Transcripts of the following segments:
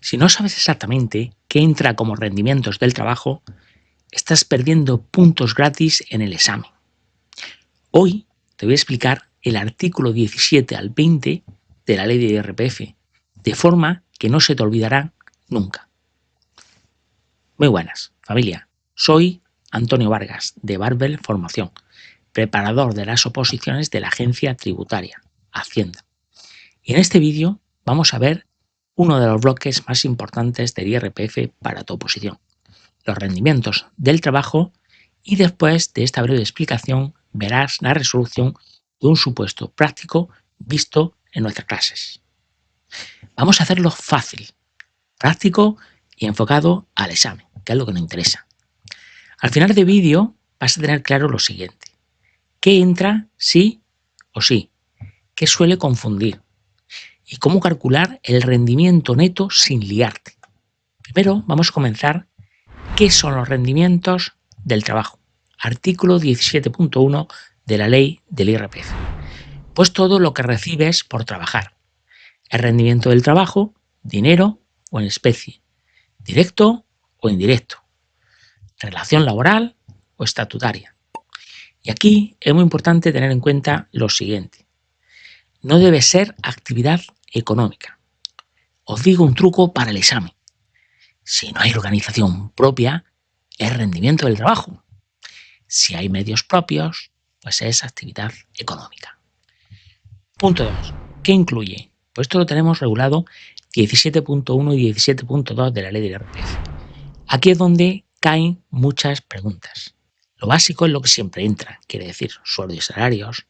Si no sabes exactamente qué entra como rendimientos del trabajo, estás perdiendo puntos gratis en el examen. Hoy te voy a explicar el artículo 17 al 20 de la ley de IRPF, de forma que no se te olvidará nunca. Muy buenas, familia. Soy Antonio Vargas, de Barbel Formación, preparador de las oposiciones de la Agencia Tributaria, Hacienda. Y en este vídeo vamos a ver uno de los bloques más importantes del IRPF para tu oposición, los rendimientos del trabajo, y después de esta breve explicación verás la resolución de un supuesto práctico visto en nuestras clases. Vamos a hacerlo fácil, práctico y enfocado al examen, que es lo que nos interesa. Al final del vídeo vas a tener claro lo siguiente: qué entra sí o sí, qué suele confundir y cómo calcular el rendimiento neto sin liarte. Primero vamos a comenzar. ¿Qué son los rendimientos del trabajo? Artículo 17.1 de la ley del IRPF. Pues todo lo que recibes por trabajar. El rendimiento del trabajo, dinero o en especie, directo o indirecto, relación laboral o estatutaria. Y aquí es muy importante tener en cuenta lo siguiente: no debe ser actividad económica. Os digo un truco para el examen: si no hay organización propia, es rendimiento del trabajo. Si hay medios propios, pues es actividad económica. Punto 2. ¿Qué incluye? Pues esto lo tenemos regulado 17.1 y 17.2 de la ley del IRPF. Aquí es donde caen muchas preguntas. Lo básico es lo que siempre entra, quiere decir sueldo y salarios,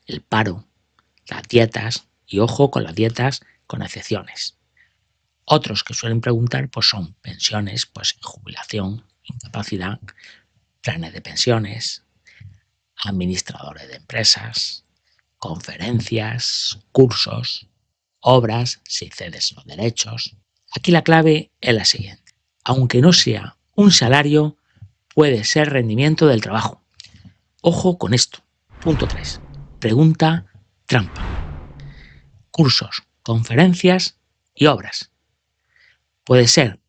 el paro, las dietas, y ojo con las dietas con excepciones. Otros que suelen preguntar pues son pensiones, pues jubilación, incapacidad, planes de pensiones, administradores de empresas, conferencias, cursos, obras, si cedes los derechos. Aquí la clave es la siguiente: aunque no sea un salario, puede ser rendimiento del trabajo. Ojo con esto. Punto 3. Pregunta trampa. Cursos, conferencias y obras. Puede ser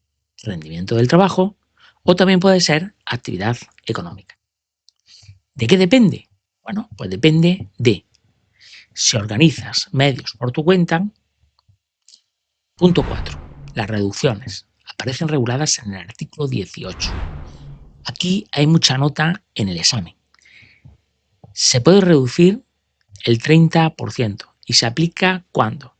rendimiento del trabajo o también puede ser actividad económica. ¿De qué depende? Bueno, pues depende de si organizas medios por tu cuenta. Punto 4. Las reducciones aparecen reguladas en el artículo 18. Aquí hay mucha nota en el examen. Se puede reducir el 30% y se aplica cuando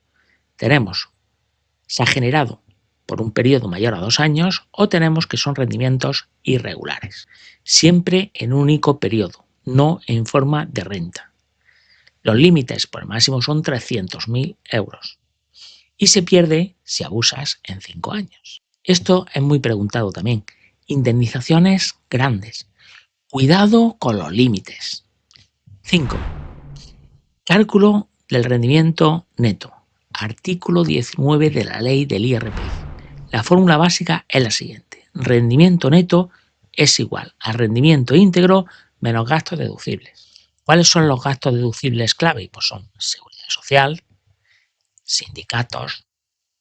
se ha generado por un periodo mayor a 2 años o tenemos que son rendimientos irregulares. Siempre en un único periodo, no en forma de renta. Los límites por el máximo son 300.000 euros y se pierde si abusas en 5 años. Esto es muy preguntado también. Indemnizaciones grandes. Cuidado con los límites. 5. Cálculo del rendimiento neto. Artículo 19 de la ley del IRPF. La fórmula básica es la siguiente: rendimiento neto es igual al rendimiento íntegro menos gastos deducibles. ¿Cuáles son los gastos deducibles clave? Pues son seguridad social, sindicatos,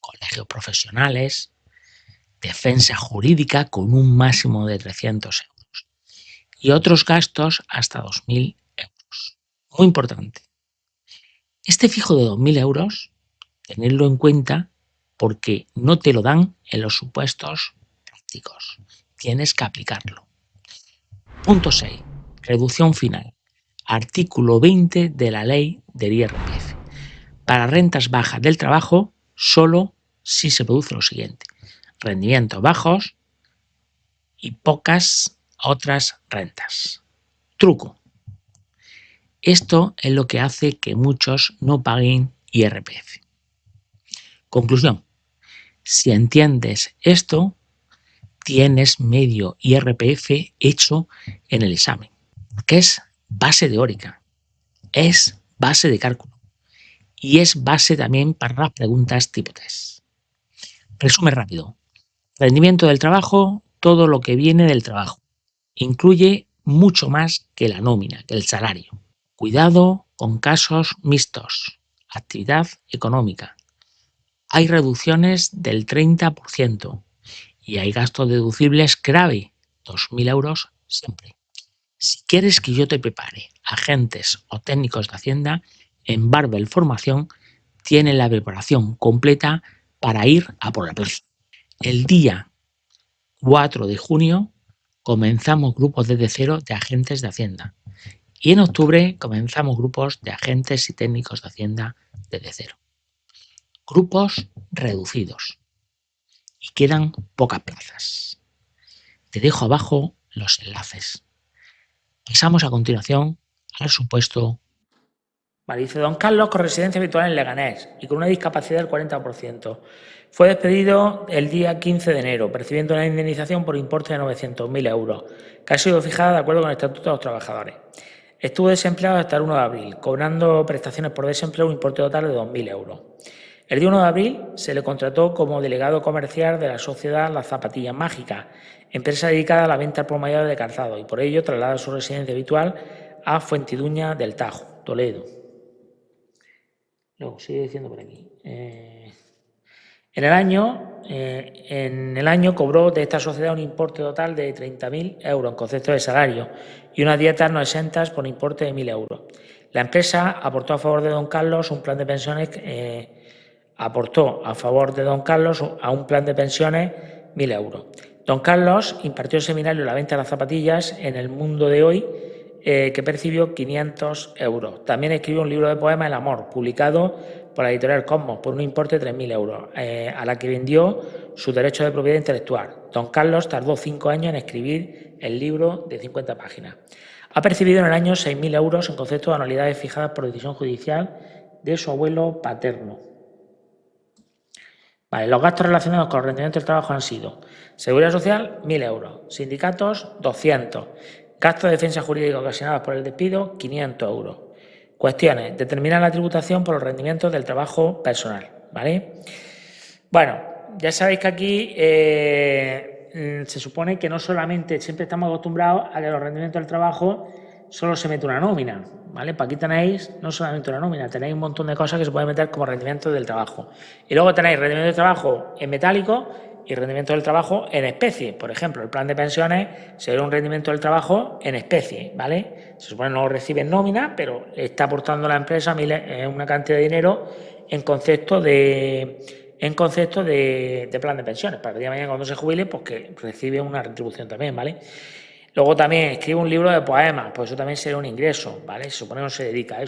colegios profesionales, defensa jurídica con un máximo de 300 euros y otros gastos hasta 2.000 euros. Muy importante. Este fijo de 2.000 euros, tenerlo en cuenta porque no te lo dan en los supuestos prácticos. Tienes que aplicarlo. Punto 6. Reducción final. Artículo 20 de la ley del IRPF. Para rentas bajas del trabajo, solo si se produce lo siguiente: rendimientos bajos y pocas otras rentas. Truco. Esto es lo que hace que muchos no paguen IRPF. Conclusión: si entiendes esto, tienes medio IRPF hecho en el examen, que es base teórica, es base de cálculo y es base también para las preguntas tipo test. Resumen rápido. Rendimiento del trabajo, todo lo que viene del trabajo. Incluye mucho más que la nómina, que el salario. Cuidado con casos mixtos. Actividad económica. hay reducciones del 30% y hay gastos deducibles grave, 2.000 euros siempre. Si quieres que yo te prepare agentes o técnicos de Hacienda, en Barbel Formación tienen la preparación completa para ir a por la plaza. El día 4 de junio comenzamos grupos desde cero de agentes de Hacienda y en octubre comenzamos grupos de agentes y técnicos de Hacienda desde cero. Grupos reducidos y quedan pocas plazas. Te dejo abajo los enlaces. Pasamos a continuación al supuesto. Vale, dice don Carlos con residencia habitual en Leganés y con una discapacidad del 40%. Fue despedido el día 15 de enero, percibiendo una indemnización por importe de 900.000 euros, que ha sido fijada de acuerdo con el Estatuto de los Trabajadores. Estuvo desempleado hasta el 1 de abril, cobrando prestaciones por desempleo un importe total de 2.000 euros. El día 1 de abril se le contrató como delegado comercial de la sociedad Las Zapatillas Mágicas, empresa dedicada a la venta por mayor de calzado, y por ello traslada su residencia habitual a Fuentidueña del Tajo, Toledo. Luego, sigue diciendo por aquí. En el año cobró de esta sociedad un importe total de 30.000 euros en concepto de salario y unas dietas no exentas por importe de 1.000 euros. La empresa aportó a favor de don Carlos un plan de pensiones a 1.000 euros. Don Carlos impartió el seminario La venta de las zapatillas en El Mundo de Hoy, que percibió 500 euros. También escribió un libro de poemas, El Amor, publicado por la editorial Cosmos, por un importe de 3.000 euros, a la que vendió su derecho de propiedad intelectual. Don Carlos tardó 5 años en escribir el libro de 50 páginas. Ha percibido en el año 6.000 euros en concepto de anualidades fijadas por decisión judicial de su abuelo paterno. Vale, los gastos relacionados con el rendimiento del trabajo han sido Seguridad Social, 1.000 euros, sindicatos, 200, gastos de defensa jurídica ocasionados por el despido, 500 euros. Cuestiones, determinar la tributación por los rendimientos del trabajo personal, ¿vale? Bueno, ya sabéis que aquí se supone que no solamente, siempre estamos acostumbrados a que los rendimientos del trabajo solo se mete una nómina, ¿vale? Pues aquí tenéis no solamente una nómina, tenéis un montón de cosas que se pueden meter como rendimiento del trabajo. Y luego tenéis rendimiento del trabajo en metálico y rendimiento del trabajo en especie. Por ejemplo, el plan de pensiones sería un rendimiento del trabajo en especie, ¿vale? Se supone que no lo recibe en nómina, pero está aportando la empresa una cantidad de dinero en concepto de plan de pensiones, para que el día de mañana cuando se jubile, pues que recibe una retribución también, ¿vale? Luego también escribe un libro de poemas, pues eso también sería un ingreso, ¿vale? Se supone que no se dedica a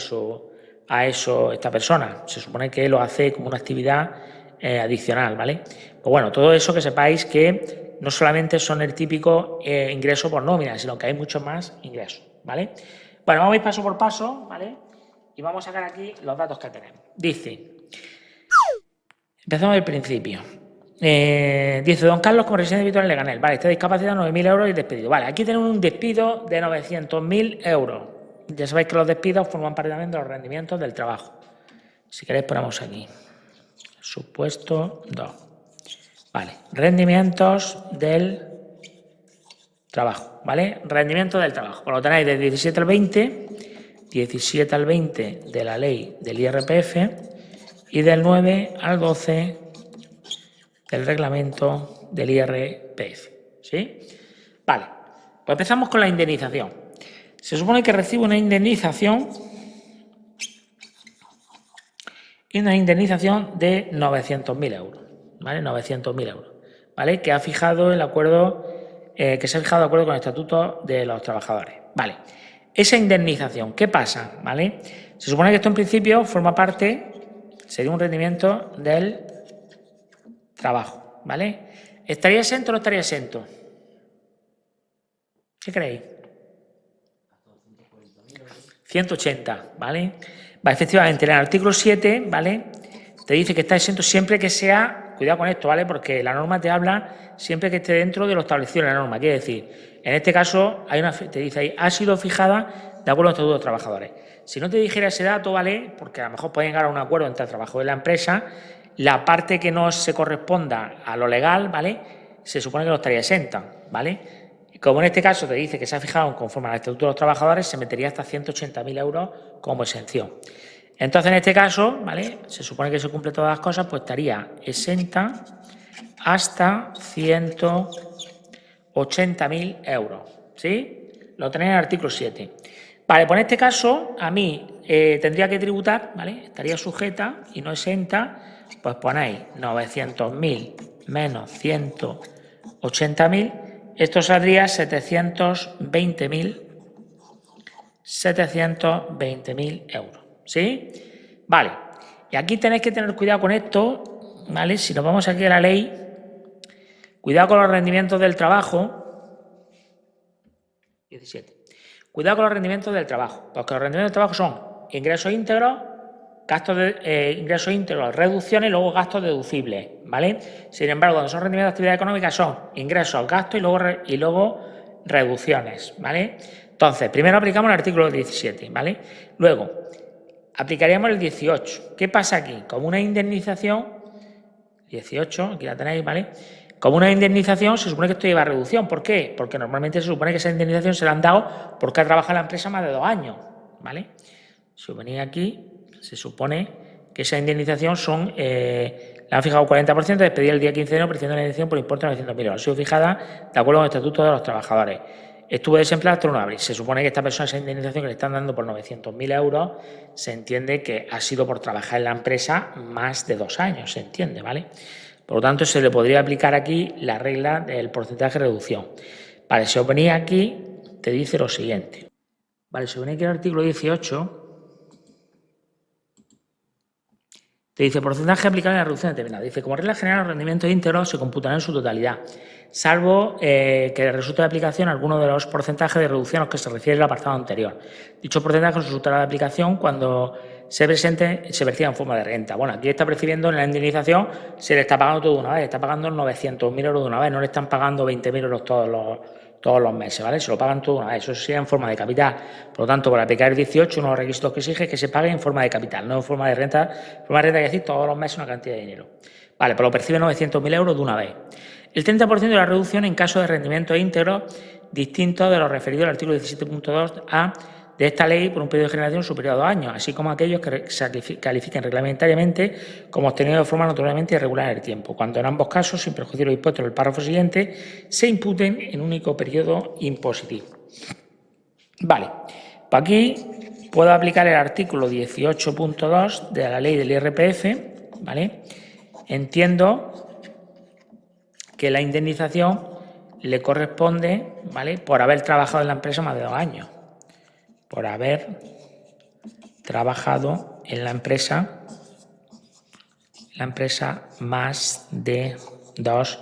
eso esta persona, se supone que lo hace como una actividad adicional, ¿vale? Pues bueno, todo eso que sepáis que no solamente son el típico ingreso por nómina, sino que hay muchos más ingresos, ¿vale? Bueno, vamos a ir paso por paso, ¿vale? Y vamos a sacar aquí los datos que tenemos. Dice, empezamos del principio. Dice don Carlos como residente habitual en Leganés. Vale, esta discapacidad 9.000 euros y despedido. Vale, aquí tenemos un despido de 900.000 euros. Ya sabéis que los despidos forman parte también de los rendimientos del trabajo. Si queréis ponemos aquí. Supuesto 2. Vale, rendimientos del trabajo, ¿vale? Rendimiento del trabajo. Pues lo tenéis del 17 al 20 de la ley del IRPF y del 9 al 12 del reglamento del IRPF, ¿sí? Vale, pues empezamos con la indemnización. Se supone que recibe una indemnización de 900.000 euros, ¿vale? 900.000 euros, ¿vale? Que ha fijado el acuerdo, que se ha fijado de acuerdo con el Estatuto de los Trabajadores, ¿vale? Esa indemnización, ¿qué pasa? ¿Vale? Se supone que esto en principio forma parte, sería un rendimiento del trabajo, ¿vale? ¿Estaría exento o no estaría exento? ¿Qué creéis? 180, ¿vale? Va, efectivamente, en el artículo 7, ¿vale? Te dice que está exento siempre que sea, cuidado con esto, ¿vale? Porque la norma te habla siempre que esté dentro de lo establecido en la norma. Quiere decir, en este caso, te dice ahí, ha sido fijada de acuerdo con los estatutos de los trabajadores. Si no te dijera ese dato, ¿vale? Porque a lo mejor pueden llegar a un acuerdo entre el trabajo de la empresa, la parte que no se corresponda a lo legal, ¿vale? Se supone que no estaría exenta, ¿vale? Como en este caso te dice que se ha fijado conforme al Estatuto de los Trabajadores, se metería hasta 180.000 euros como exención. Entonces, en este caso, ¿vale? Se supone que se cumple todas las cosas, pues estaría exenta hasta 180.000 euros, ¿sí? Lo tenéis en el artículo 7. Vale, pues en este caso, a mí tendría que tributar, ¿vale? Estaría sujeta y no exenta, pues ponéis 900.000 menos 180.000, esto saldría 720.000 euros, ¿sí? Vale, y aquí tenéis que tener cuidado con esto, ¿vale? Si nos vamos aquí a la ley, cuidado con los rendimientos del trabajo. 17. Cuidado con los rendimientos del trabajo, porque los rendimientos del trabajo son ingresos íntegros, gastos de ingresos íntegros, reducciones y luego gastos deducibles, ¿vale? Sin embargo, cuando son rendimientos de actividad económica son ingresos, gastos y luego reducciones, ¿vale? Entonces, primero aplicamos el artículo 17, ¿vale? Luego, aplicaríamos el 18. ¿Qué pasa aquí? Como una indemnización, 18, aquí la tenéis, ¿vale? Como una indemnización se supone que esto lleva a reducción. ¿Por qué? Porque normalmente se supone que esa indemnización se la han dado porque ha trabajado en la empresa más de 2 años, ¿vale? Si os venís aquí, se supone que esa indemnización son, la han fijado 40%, despedida el día 15 de enero, preciando la indemnización por importe de 900.000 euros. Ha sido fijada de acuerdo con el Estatuto de los Trabajadores. Estuvo desempleado hasta el 1 de abril. Se supone que esta persona, esa indemnización que le están dando por 900.000 euros, se entiende que ha sido por trabajar en la empresa más de 2 años, se entiende, ¿vale? Por lo tanto, se le podría aplicar aquí la regla del porcentaje de reducción. Vale, si os venís aquí, te dice lo siguiente. Vale, si os venís aquí al artículo 18, te dice porcentaje aplicable a la reducción determinada. Dice, como regla general, los rendimientos íntegros se computarán en su totalidad, salvo que resulte de aplicación alguno de los porcentajes de reducción a los que se refiere el apartado anterior. Dicho porcentaje resultará de aplicación cuando se perciba en forma de renta. Bueno, aquí está percibiendo en la indemnización, se le está pagando todo de una vez, está pagando 900.000 euros de una vez, no le están pagando 20.000 euros todos los meses, ¿vale? Se lo pagan todo de una vez, eso sería en forma de capital. Por lo tanto, para aplicar el 18, uno de los requisitos que exige es que se pague en forma de capital, no en forma de renta. En forma de renta quiere decir todos los meses una cantidad de dinero. Vale, pues lo percibe 900.000 euros de una vez. El 30% de la reducción en caso de rendimientos íntegros distintos de los referidos al artículo 17.2a de esta ley por un periodo de generación superior a 2 años, así como aquellos que se califiquen reglamentariamente como obtenidos de forma notoriamente irregular en el tiempo, cuando en ambos casos, sin perjuicio de lo dispuesto en el párrafo siguiente, se imputen en un único periodo impositivo. Vale, pues aquí puedo aplicar el artículo 18.2 de la ley del IRPF, ¿vale? Entiendo que la indemnización le corresponde, ¿vale?, por haber trabajado en la empresa más de 2 años. Por haber trabajado en la empresa más de 2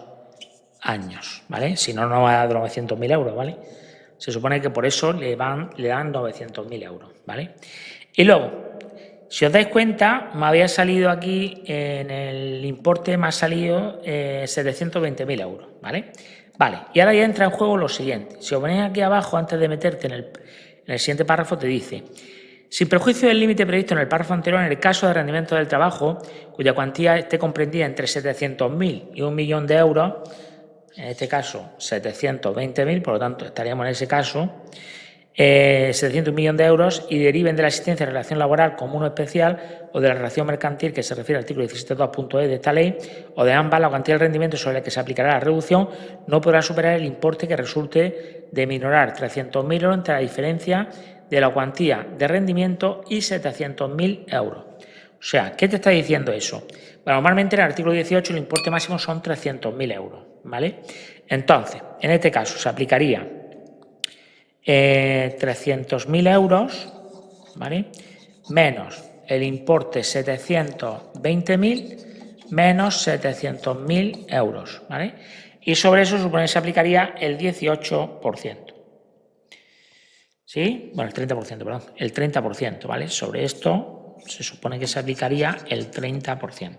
años, ¿vale? Si no, no va a dar 900.000 euros, ¿vale? Se supone que por eso le dan 900.000 euros, ¿vale? Y luego, si os dais cuenta, me había salido aquí, en el importe me ha salido 720.000 euros, ¿vale? Vale, y ahora ya entra en juego lo siguiente. Si os venís aquí abajo, antes de meterte en el siguiente párrafo, te dice, sin perjuicio del límite previsto en el párrafo anterior, en el caso de rendimiento del trabajo, cuya cuantía esté comprendida entre 700.000 y 1 millón de euros, en este caso 720.000, por lo tanto estaríamos en ese caso, 700 millones de euros y deriven de la existencia de relación laboral común o especial o de la relación mercantil que se refiere al artículo 17.2.e de esta ley o de ambas, la cuantía del rendimiento sobre la que se aplicará la reducción no podrá superar el importe que resulte de minorar 300.000 euros entre la diferencia de la cuantía de rendimiento y 700.000 euros. O sea, ¿qué te está diciendo eso? Bueno, normalmente en el artículo 18 el importe máximo son 300.000 euros, ¿vale? Entonces, en este caso se aplicaría 300.000 euros, ¿vale?, menos el importe 720.000 menos 700.000 euros, ¿vale? Y sobre eso supone que se aplicaría el 18%. ¿Sí? Bueno, el 30%, perdón. El 30%, ¿vale? Sobre esto se supone que se aplicaría el 30%.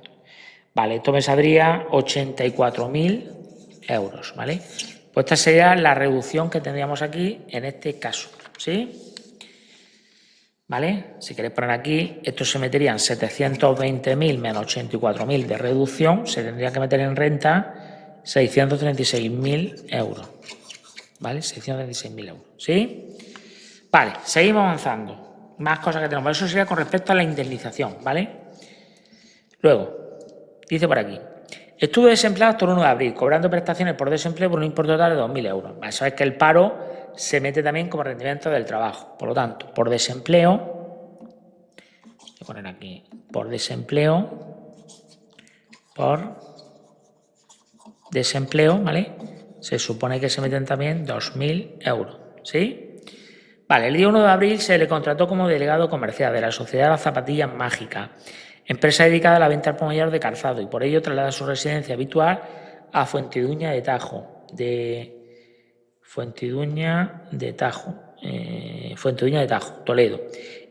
Vale, esto me saldría 84.000 euros, ¿vale? Pues esta sería la reducción que tendríamos aquí en este caso, ¿sí? ¿Vale? Si queréis poner aquí, esto se meterían 720.000 menos 84.000 de reducción, se tendría que meter en renta 636.000 euros, ¿vale? 636.000 euros, ¿sí? Vale, seguimos avanzando. Más cosas que tenemos. Eso sería con respecto a la indemnización, ¿vale? Luego, dice por aquí. Estuve desempleado hasta el 1 de abril, cobrando prestaciones por desempleo por un importe total de 2.000 euros. Sabes que el paro se mete también como rendimiento del trabajo. Por lo tanto, por desempleo, voy a poner aquí, por desempleo, ¿vale? Se supone que se meten también 2.000 euros, ¿sí? Vale, el día 1 de abril se le contrató como delegado comercial de la Sociedad de las Zapatillas Mágicas, empresa dedicada a la venta al por mayor de calzado, y por ello traslada su residencia habitual a Fuentidueña de Tajo, Toledo.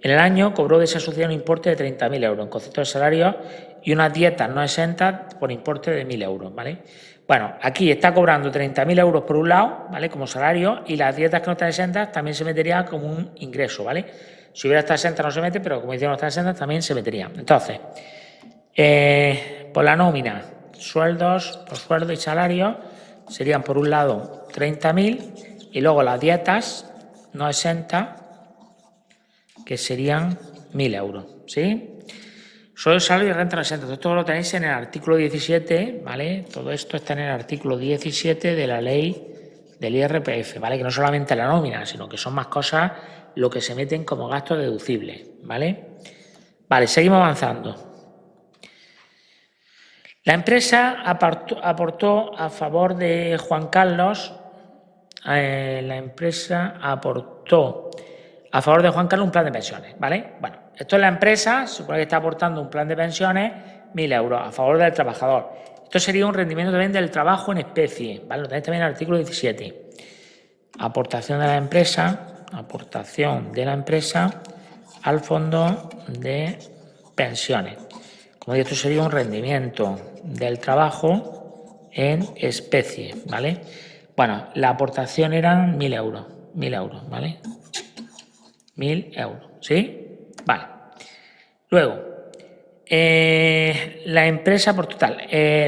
En el año cobró de esa sociedad un importe de 30.000 euros en concepto de salario y unas dietas no exentas por importe de 1.000 euros, ¿vale? Bueno, aquí está cobrando 30.000 euros por un lado, ¿vale? Como salario, y las dietas que no están exentas también se metería como un ingreso, ¿vale? Si hubiera estado exenta no se mete, pero como dice no están exentas también se metería. Entonces, por la nómina, sueldos, por sueldo y salario, serían por un lado 30.000 y luego las dietas no exentas, que serían 1.000 euros, ¿sí? Sueldo, salario y renta no exenta. Esto lo tenéis en el artículo 17, ¿vale? Todo esto está en el artículo 17 de la ley del IRPF, ¿vale? Que no solamente la nómina, sino que son más cosas lo que se meten como gastos deducibles, ¿vale? Vale, seguimos avanzando. La empresa aportó a favor de Juan Carlos, un plan de pensiones, ¿vale? Bueno, esto es la empresa, se supone que está aportando un plan de pensiones, 1.000 euros a favor del trabajador. Esto sería un rendimiento también del trabajo en especie, ¿vale? Lo tenéis también en el artículo 17. Aportación de la empresa al fondo de pensiones. Como digo, esto sería un rendimiento del trabajo en especie, ¿vale? Bueno, la aportación eran 1.000 euros, ¿vale? 1.000 euros, ¿sí? Vale. Luego, la empresa por total.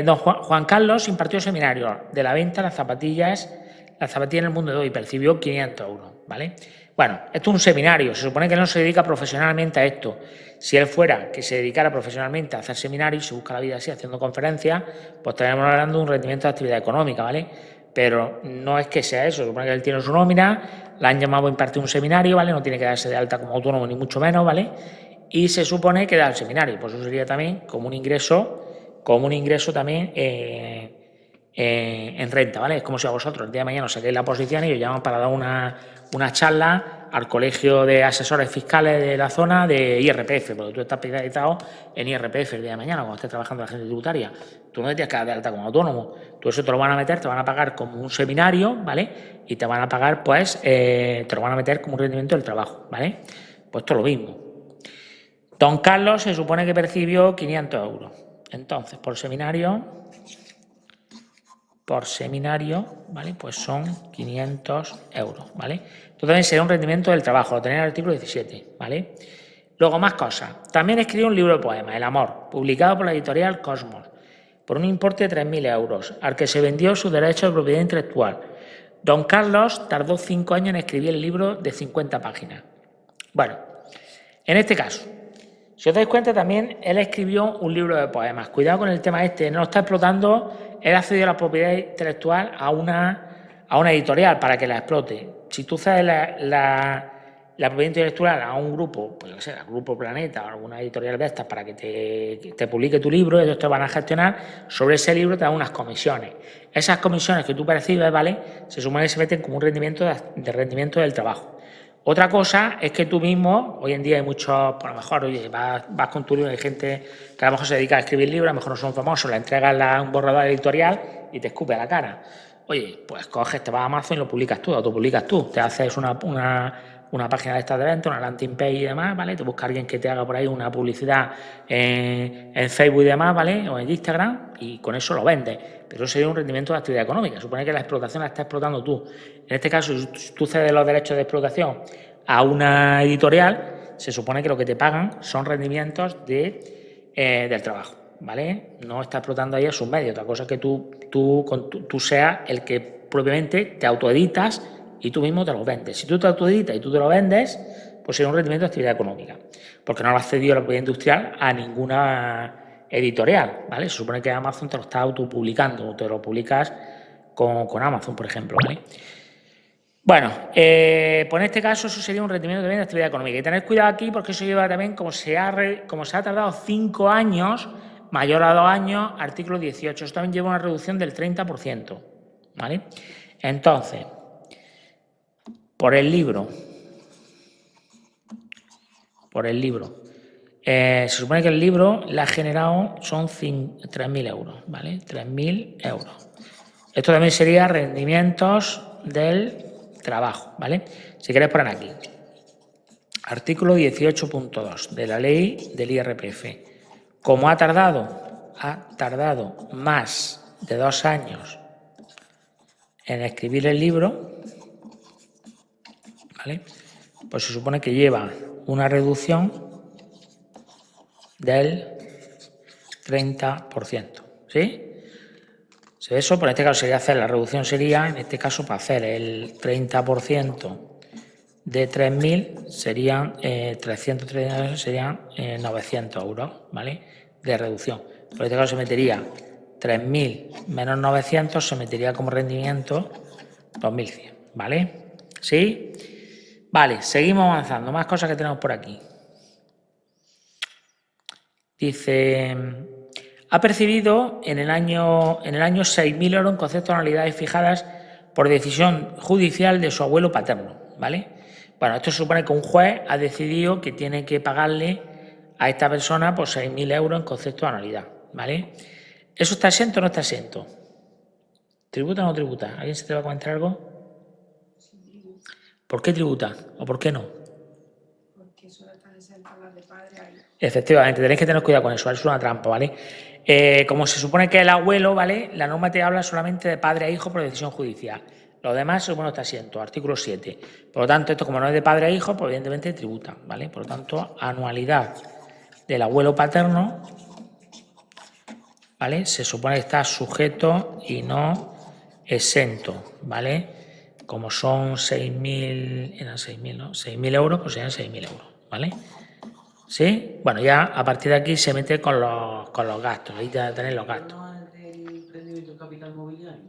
Don Juan Carlos impartió seminarios de la venta de las zapatillas en el mundo de hoy, percibió 500 euros, ¿vale? Bueno, esto es un seminario, se supone que él no se dedica profesionalmente a esto. Si él fuera que se dedicara profesionalmente a hacer seminarios y se busca la vida así, haciendo conferencias, pues estaríamos hablando de un rendimiento de actividad económica, ¿vale? Pero no es que sea eso, se supone que él tiene su nómina, la han llamado a impartir un seminario, ¿vale? No tiene que darse de alta como autónomo ni mucho menos, ¿vale? Y se supone que da el seminario, pues eso sería también como un ingreso también en renta, ¿vale? Es como si a vosotros el día de mañana os saquéis la posición y os llaman para dar una charla al colegio de asesores fiscales de la zona de IRPF, porque tú estás especializado en IRPF el día de mañana cuando estés trabajando en la agencia tributaria. Tú no te tienes que dar de alta como autónomo. Tú eso te lo van a meter, te van a pagar como un seminario, ¿vale? Y te van a pagar, pues, te lo van a meter como un rendimiento del trabajo, ¿vale? Pues esto es lo mismo. Don Carlos se supone que percibió 500 euros. Entonces, por seminario, ¿vale? Pues son 500 euros, ¿vale? Esto también sería un rendimiento del trabajo, lo tenéis en el artículo 17, ¿vale? Luego, más cosas. También escribió un libro de poemas, El amor, publicado por la editorial Cosmos, por un importe de 3.000 euros, al que se vendió su derecho de propiedad intelectual. Don Carlos tardó 5 años en escribir el libro de 50 páginas. Bueno, en este caso, si os dais cuenta también, él escribió un libro de poemas. Cuidado con el tema este, no lo está explotando, él ha cedido la propiedad intelectual a una editorial para que la explote. Si tú cedes la propiedad intelectual a un grupo, pues yo sé, al Grupo Planeta o alguna editorial de estas para que te publique tu libro, ellos te van a gestionar, sobre ese libro te dan unas comisiones. Esas comisiones que tú percibes, ¿vale? Se supone que se meten como un rendimiento de rendimiento del trabajo. Otra cosa es que tú mismo, hoy en día hay muchos, por lo mejor, oye, vas con tu libro, hay gente que a lo mejor se dedica a escribir libros, a lo mejor no son famosos, le entregas un borrador editorial y te escupe a la cara. Oye, pues coges, te vas a Amazon y lo publicas tú, autopublicas tú, te haces una página de estas de venta, una landing page y demás, ¿vale? Te busca alguien que te haga por ahí una publicidad en Facebook y demás, ¿vale? O en Instagram y con eso lo vendes. Pero eso sería un rendimiento de actividad económica. Supone que la explotación la está explotando tú. En este caso, si tú cedes los derechos de explotación a una editorial, se supone que lo que te pagan son rendimientos del trabajo, ¿vale? No está explotando ahí a sus medios. Otra cosa es que tú seas el que propiamente te autoeditas y tú mismo te lo vendes. Si tú te autoeditas y tú te lo vendes, pues sería un rendimiento de actividad económica, porque no lo has cedido la propiedad industrial a ninguna editorial, ¿vale? Se supone que Amazon te lo está autopublicando, o te lo publicas con Amazon, por ejemplo, ¿vale? Bueno, pues en este caso eso sería un rendimiento también de actividad económica. Y tener cuidado aquí porque eso lleva también, como se ha tardado 5 años, mayor a 2 años, artículo 18. Eso también lleva una reducción del 30%, ¿vale? Entonces, por el libro, se supone que el libro le ha generado son 3.000 euros, ¿vale? 3.000 euros. Esto también sería rendimientos del trabajo, ¿vale? Si queréis poner aquí, artículo 18.2 de la ley del IRPF. Como ha tardado más de 2 años en escribir el libro, ¿vale? Pues se supone que lleva una reducción del 30%, ¿sí? Eso, por este caso, sería hacer la reducción, sería, en este caso, para hacer el 30% de 3.000 serían 330, serían 900 euros, ¿vale? De reducción. Por este caso se metería 3.000 menos 900, se metería como rendimiento 2.100, ¿vale? ¿Sí? Vale, seguimos avanzando. Más cosas que tenemos por aquí. Dice, ha percibido en el año 6.000 euros en concepto de anualidades fijadas por decisión judicial de su abuelo paterno, ¿vale? Bueno, esto se supone que un juez ha decidido que tiene que pagarle a esta persona por 6.000 euros en concepto de anualidad, ¿vale? ¿Eso está exento o no está exento? ¿Tributa o no tributa? ¿Alguien se te va a comentar algo? ¿Por qué tributa o por qué no? Porque solo están exentas las de padre a hijo. Efectivamente, tenéis que tener cuidado con eso, ¿vale? Es una trampa, ¿vale? Como se supone que el abuelo, ¿vale? La norma te habla solamente de padre a hijo por decisión judicial. Lo demás, se supone, está exento, artículo 7. Por lo tanto, esto como no es de padre a hijo, pues evidentemente tributa, ¿vale? Por lo tanto, anualidad del abuelo paterno, ¿vale? Se supone que está sujeto y no exento, ¿vale? Como son 6.000, eran 6.000, ¿no? 6.000 euros, pues serían 6.000 euros, ¿vale? ¿Sí? Bueno, ya a partir de aquí se mete con los gastos, ahí ya tenéis los gastos. ¿No es del rendimiento de capital mobiliario?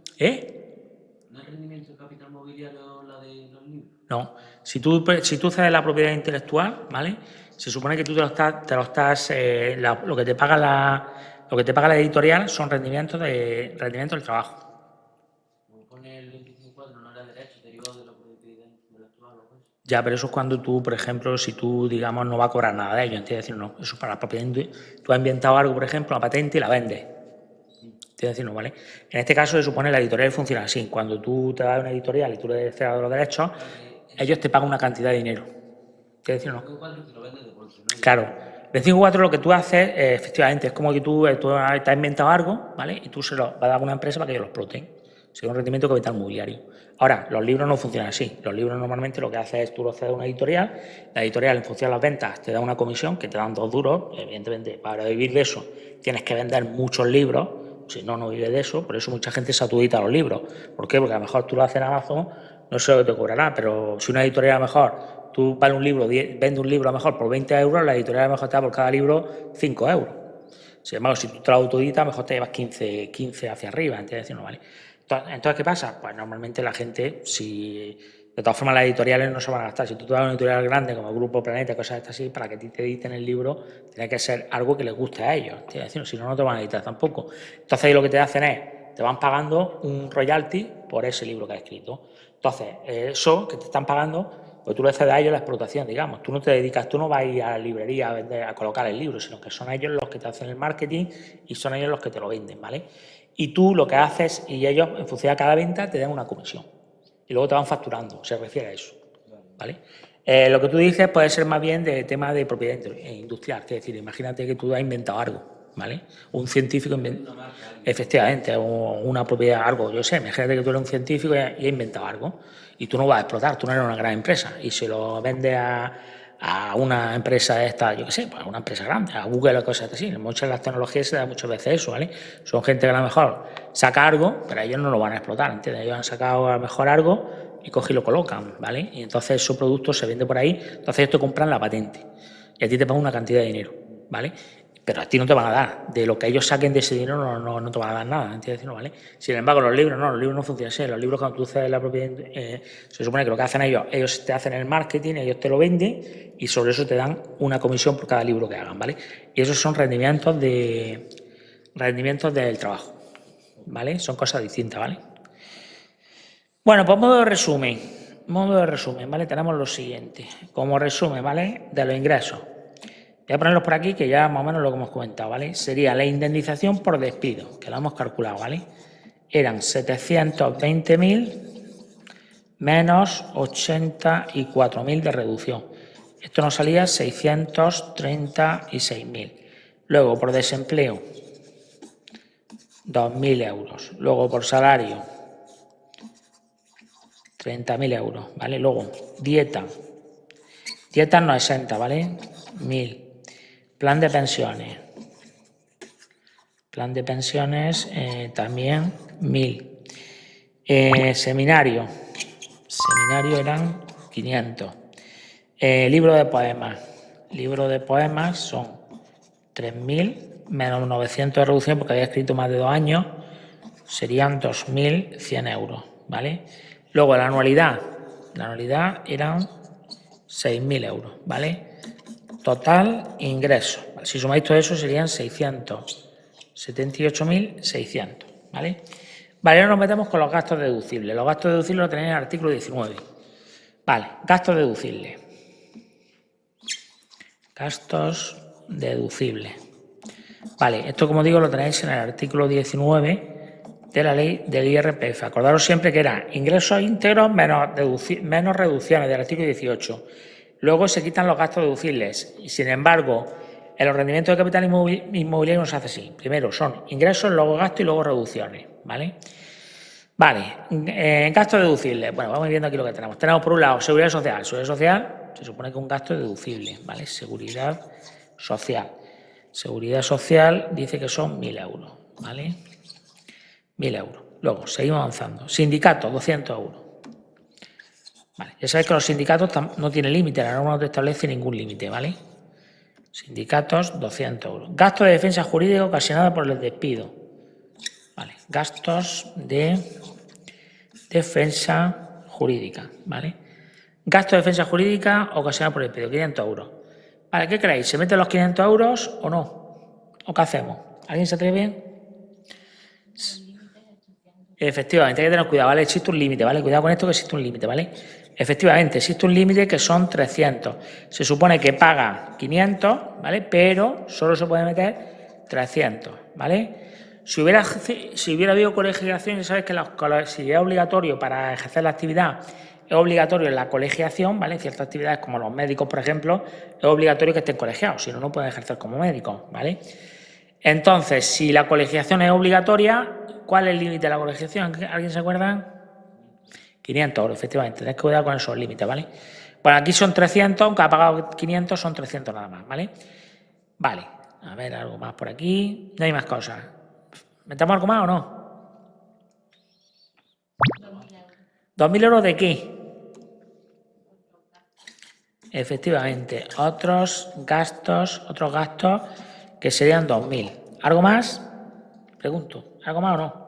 ¿No es rendimiento de capital mobiliario la de los libros? No. Si tú cedes la propiedad intelectual, ¿vale? Se supone que tú lo que te paga la editorial son rendimientos del trabajo. Como pone el 25.4, no era derecho derivado de la propiedad intelectual o algo. Ya, pero eso es cuando tú, por ejemplo, si tú, digamos, no vas a cobrar nada de ello, ¿entiendes? Decir, no, eso es para la propiedad. Tú has inventado algo, por ejemplo, una patente y la vendes. ¿Entiendes? No, ¿vale? En este caso se supone que la editorial funciona así. Cuando tú te das una editorial y tú le cedas los derechos, ellos te pagan una cantidad de dinero. ¿Entiendes? No. Claro. El 5.4 lo que tú haces, efectivamente, es como que tú te has inventado algo, ¿vale? Y tú se lo vas a dar a una empresa para que ellos lo exploten. Sería un rendimiento de capital mobiliario. Ahora, los libros no funcionan así. Los libros normalmente lo que haces es tú los cedes a una editorial, la editorial en función de las ventas te da una comisión que te dan 2 duros, evidentemente para vivir de eso tienes que vender muchos libros, si no, no vives de eso, por eso mucha gente se adjudica los libros. ¿Por qué? Porque a lo mejor tú lo haces en Amazon, no sé lo que te cobrará, pero si una editorial a lo mejor, tú vale un libro, vende un libro a lo mejor por 20 euros, la editorial a lo mejor te da por cada libro 5 euros. Sin embargo, si tú te lo autoeditas, a lo mejor te llevas 15 hacia arriba, ¿entiendes? No, ¿vale? Entonces, ¿qué pasa? Pues normalmente la gente, si de todas formas las editoriales no se van a gastar. Si tú te das una editorial grande como Grupo Planeta, cosas de estas así, para que a ti te editen el libro, tiene que ser algo que les guste a ellos. ¿Entiendes? Si no, no te van a editar tampoco. Entonces ahí lo que te hacen es, te van pagando un royalty por ese libro que has escrito. Entonces, eso que te están pagando, pues tú le cedes a ellos la explotación, digamos. Tú no te dedicas, tú no vas a ir a la librería a vender, a colocar el libro, sino que son ellos los que te hacen el marketing y son ellos los que te lo venden, ¿vale? Y tú lo que haces, y ellos, en función de cada venta, te dan una comisión. Y luego te van facturando, se refiere a eso, ¿vale? Lo que tú dices puede ser más bien de tema de propiedad industrial, es decir, imagínate que tú has inventado algo, ¿vale? Un científico efectivamente, una propiedad, algo, yo sé, imagínate que tú eres un científico y has inventado algo y tú no vas a explotar, tú no eres una gran empresa y se lo vendes a una empresa esta, yo qué sé, pues a una empresa grande, a Google o cosas así. En muchas de las tecnologías se da muchas veces eso, ¿vale? Son gente que a lo mejor saca algo, pero ellos no lo van a explotar, ¿entiendes? Ellos han sacado a lo mejor algo y cogen y lo colocan, ¿vale? Y entonces esos productos se venden por ahí, entonces ellos te compran la patente y a ti te pagan una cantidad de dinero, ¿vale? Pero a ti no te van a dar, de lo que ellos saquen de ese dinero no te van a dar nada, ¿entiendes? ¿Vale? Sin embargo, los libros no funcionan así. Los libros, cuando tú cedes la propiedad, se supone que lo que hacen ellos te hacen el marketing, ellos te lo venden y sobre eso te dan una comisión por cada libro que hagan, ¿vale? Y esos son rendimientos del trabajo, ¿vale? Son cosas distintas, ¿vale? Bueno, pues modo de resumen, ¿vale? Tenemos lo siguiente, como resumen, ¿vale? De los ingresos. Voy a ponerlos por aquí, que ya más o menos lo que hemos comentado, ¿vale? Sería la indemnización por despido, que lo hemos calculado, ¿vale? Eran 720.000 menos 84.000 de reducción. Esto nos salía 636.000. Luego, por desempleo, 2.000 euros. Luego, por salario, 30.000 euros, ¿vale? Luego, dieta no exenta, ¿vale? 1.000. Plan de pensiones. También 1.000. Seminario eran 500. Libro de poemas son 3.000 menos 900 de reducción porque había escrito más de 2 años, serían 2.100 euros, ¿vale? Luego la anualidad eran 6.000 euros, ¿vale? Total ingreso. Si sumáis todo eso serían 678.600, ¿vale? Vale, ahora nos metemos con los gastos deducibles. Los gastos deducibles los tenéis en el artículo 19. Vale, gastos deducibles. Vale, esto como digo lo tenéis en el artículo 19 de la ley del IRPF. Acordaros siempre que era ingresos íntegros menos reducciones del artículo 18. Luego se quitan los gastos deducibles y, sin embargo, en los rendimientos de capital inmobiliario no se hace así. Primero son ingresos, luego gastos y luego reducciones, ¿vale? Vale, gastos deducibles. Bueno, vamos viendo aquí lo que tenemos. Tenemos por un lado seguridad social. Seguridad social se supone que es un gasto deducible, ¿vale? Seguridad social. Seguridad social dice que son 1.000 euros, ¿vale? 1.000 euros. Luego, seguimos avanzando. Sindicatos, 200 euros. Vale, ya sabéis que los sindicatos no tienen límite, la norma no te establece ningún límite, ¿vale? Sindicatos, 200 euros. Gastos de defensa jurídica ocasionada por el despido. Vale, gastos de defensa jurídica, ¿vale? Gasto de defensa jurídica ocasionada por el despido, 500 euros. Vale, ¿qué creéis? ¿Se meten los 500 euros o no? ¿O qué hacemos? ¿Alguien se atreve? Efectivamente, hay que tener cuidado, ¿vale? Existe un límite, ¿vale? Cuidado con esto que existe un límite, ¿vale? Efectivamente, existe un límite que son 300. Se supone que paga 500, ¿vale? Pero solo se puede meter 300, ¿vale? Si hubiera habido colegiación, ya sabes que si es obligatorio para ejercer la actividad, es obligatorio la colegiación, ¿vale? En ciertas actividades como los médicos, por ejemplo, es obligatorio que estén colegiados, si no, no pueden ejercer como médicos, ¿vale? Entonces, si la colegiación es obligatoria, ¿cuál es el límite de la colegiación? ¿Alguien se acuerda? 500 euros, efectivamente. Tenéis que cuidar con esos límites, ¿vale? Bueno, aquí son 300, aunque ha pagado 500, son 300 nada más, ¿vale? Vale, a ver, algo más por aquí. No hay más cosas. ¿Metamos algo más o no? 2.000 euros de qué? Efectivamente, otros gastos que serían 2.000. ¿Algo más? Pregunto, ¿algo más o no?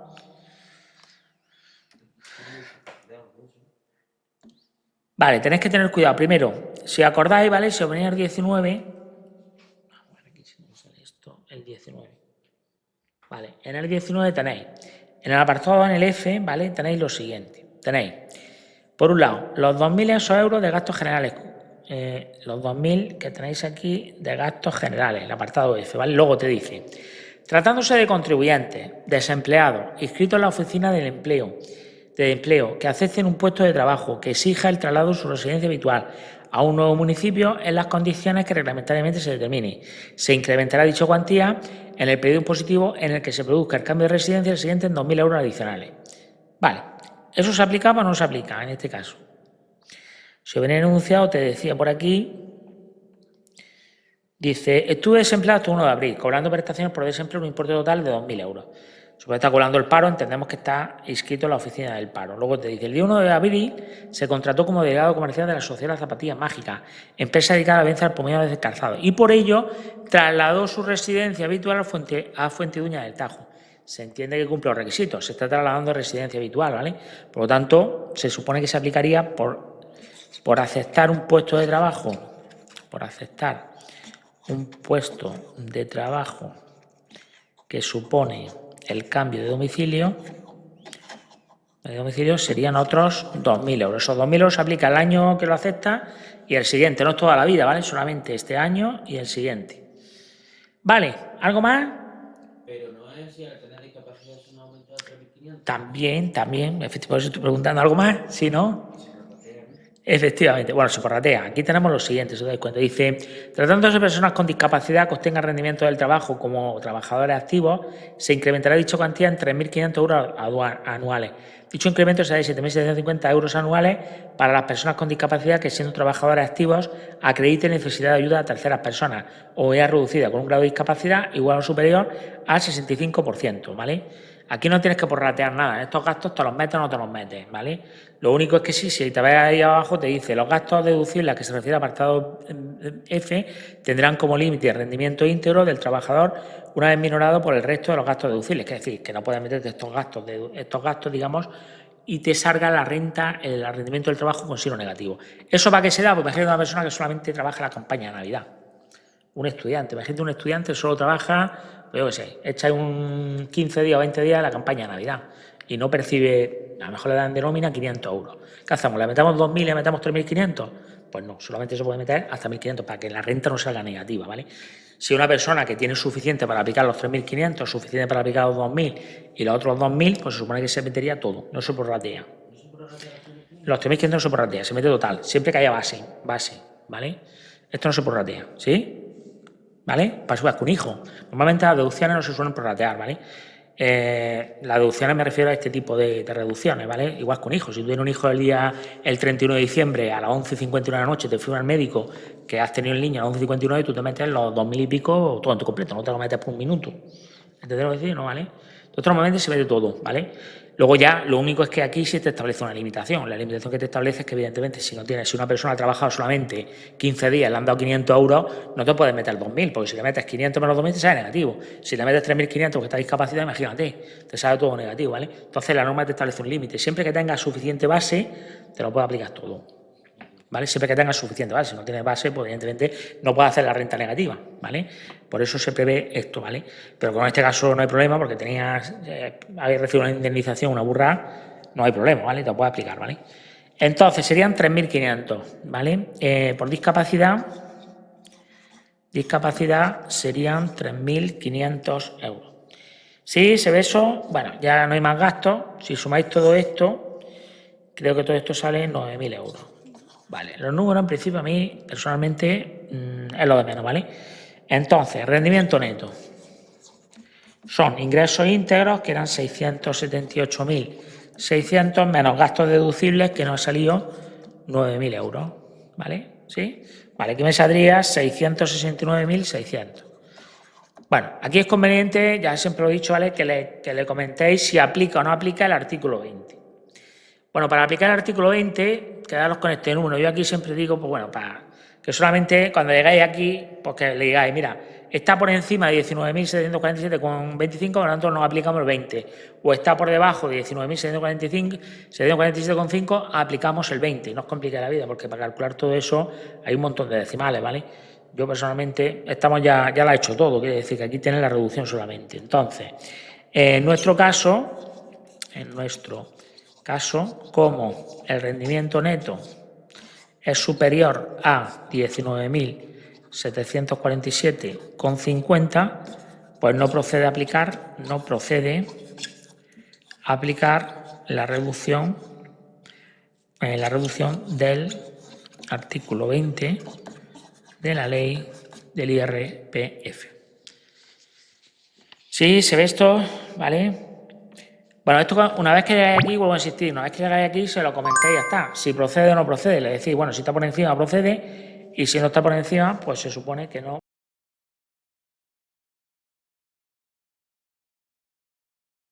Vale, tenéis que tener cuidado. Primero, si acordáis, ¿vale? Si os venía el 19... Vamos a ver aquí si no sale esto, el 19. Vale, en el 19 tenéis, en el apartado en el F, ¿vale? Tenéis lo siguiente. Tenéis, por un lado, los 2.000 euros de gastos generales. Los 2.000 que tenéis aquí de gastos generales, el apartado F, ¿vale? Luego te dice, tratándose de contribuyentes, desempleados, inscritos en la oficina del empleo, que acepten un puesto de trabajo, que exija el traslado de su residencia habitual a un nuevo municipio en las condiciones que reglamentariamente se determine. Se incrementará dicha cuantía en el periodo impositivo en el que se produzca el cambio de residencia el siguiente en 2.000 euros adicionales. Vale, ¿eso se aplicaba o no se aplica en este caso? Si venía enunciado, te decía por aquí, dice, estuve desempleado hasta 1 de abril, cobrando prestaciones por desempleo un importe total de 2.000 euros. Supone que está cobrando el paro, entendemos que está inscrito en la oficina del paro. Luego te dice, el día 1 de abril se contrató como delegado comercial de la Sociedad de las Zapatillas Mágicas, empresa dedicada a la venta del pomillado de calzado, y por ello trasladó su residencia habitual a Fuentidueña del Tajo. Se entiende que cumple los requisitos, se está trasladando a residencia habitual, ¿vale? Por lo tanto, se supone que se aplicaría por aceptar un puesto de trabajo, que supone el cambio de domicilio serían otros 2.000 euros. Esos 2.000 euros se aplica el año que lo acepta y el siguiente, no es toda la vida, ¿vale? Solamente este año y el siguiente. ¿Vale? ¿Algo más? Pero no es si al tener discapacidad es un aumento de 3.500. También, por eso estoy preguntando algo más, si no. Efectivamente, bueno, se prorratea. Aquí tenemos lo siguiente, si os dais cuenta. Dice, tratándose de personas con discapacidad que obtengan rendimiento del trabajo como trabajadores activos, se incrementará dicha cantidad en 3.500 euros anuales. Dicho incremento será de 7.750 euros anuales para las personas con discapacidad que, siendo trabajadores activos, acrediten necesidad de ayuda a terceras personas o vea reducida con un grado de discapacidad igual o superior al 65%, ¿vale? Aquí no tienes que prorratear nada, estos gastos te los metes o no te los metes, ¿vale? Lo único es que sí, si te ves ahí abajo te dice los gastos deducibles a que se refiere al apartado F tendrán como límite el rendimiento íntegro del trabajador una vez minorado por el resto de los gastos deducibles, es decir, que no puedes meterte estos gastos, digamos, y te salga la renta, el rendimiento del trabajo con signo negativo. ¿Eso para qué se da? Pues imagínate una persona que solamente trabaja en la campaña de Navidad. Un estudiante, imagínate un estudiante solo trabaja, yo qué sé, echa un 15 días o 20 días la campaña de Navidad y no percibe, a lo mejor le dan de nómina 500 euros. ¿Qué hacemos? ¿Le metemos 2.000 y le metemos 3.500? Pues no, solamente se puede meter hasta 1.500 para que la renta no salga negativa, ¿vale? Si una persona que tiene suficiente para aplicar los 3.500, suficiente para aplicar los 2.000 y los otros 2.000, pues se supone que se metería todo, no se prorratea. Los 3.500 no se prorratea, se mete total, siempre que haya base, ¿vale? Esto no se prorratea, ¿sí? ¿Vale? Para subir con hijo. Normalmente las deducciones no se suelen prorratear, ¿vale? Las deducciones me refiero a este tipo de reducciones, ¿vale? Igual con hijos. Si tú tienes un hijo el 31 de diciembre a las 11:51 de la noche, te firma el médico que has tenido el niño a las 11:59 y tú te metes los 2.000 y pico todo en tu completo, no te lo metes por un minuto. ¿Entendés lo que decir? ¿No? ¿Vale? Entonces, normalmente se mete todo, ¿vale? Luego ya, lo único es que aquí sí te establece una limitación. La limitación que te establece es que, evidentemente, si una persona ha trabajado solamente 15 días, le han dado 500 euros, no te puedes meter 2.000, porque si le metes 500 menos 2.000 te sale negativo. Si le metes 3.500 porque está discapacidad, imagínate, te sale todo negativo, ¿vale? Entonces, la norma te establece un límite. Siempre que tengas suficiente base, te lo puedes aplicar todo, ¿vale? Siempre que tengas suficiente base. Si no tienes base, pues evidentemente no puedes hacer la renta negativa, ¿vale? Por eso se prevé esto, ¿vale? Pero con este caso no hay problema porque habéis recibido una indemnización, una burra, no hay problema, ¿vale? Te lo puedes aplicar, ¿vale? Entonces serían 3.500, ¿vale? Por discapacidad serían 3.500 euros. Si se ve eso, bueno, ya no hay más gastos. Si sumáis todo esto, creo que todo esto sale en 9.000 euros. Vale, los números en principio a mí personalmente es lo de menos, ¿vale? Entonces, rendimiento neto. Son ingresos íntegros que eran 678.600 menos gastos deducibles que nos ha salido 9.000 euros, ¿vale? ¿Sí? Vale, aquí me saldría 669.600. Bueno, aquí es conveniente, ya siempre lo he dicho, ¿vale? Que le comentéis si aplica o no aplica el artículo 20. Bueno, para aplicar el artículo 20, quedaros con este número. Yo aquí siempre digo, pues bueno, para que solamente cuando llegáis aquí, pues que le digáis, mira, está por encima de 19.747,25, por lo tanto no aplicamos el 20. O está por debajo de 19.747,5, aplicamos el 20. No os complique la vida, porque para calcular todo eso hay un montón de decimales, ¿vale? Yo personalmente, ya lo he hecho todo, quiere decir que aquí tiene la reducción solamente. Entonces, en nuestro caso, como el rendimiento neto es superior a 19.747,50, pues no procede a aplicar la reducción del artículo 20 de la ley del IRPF. ¿Sí? ¿Se ve esto? ¿Vale? Bueno, esto una vez que llegáis aquí, vuelvo a insistir, una vez que llegáis aquí se lo comentéis y ya está. Si procede o no procede, le decís, bueno, si está por encima procede y si no está por encima, pues se supone que no.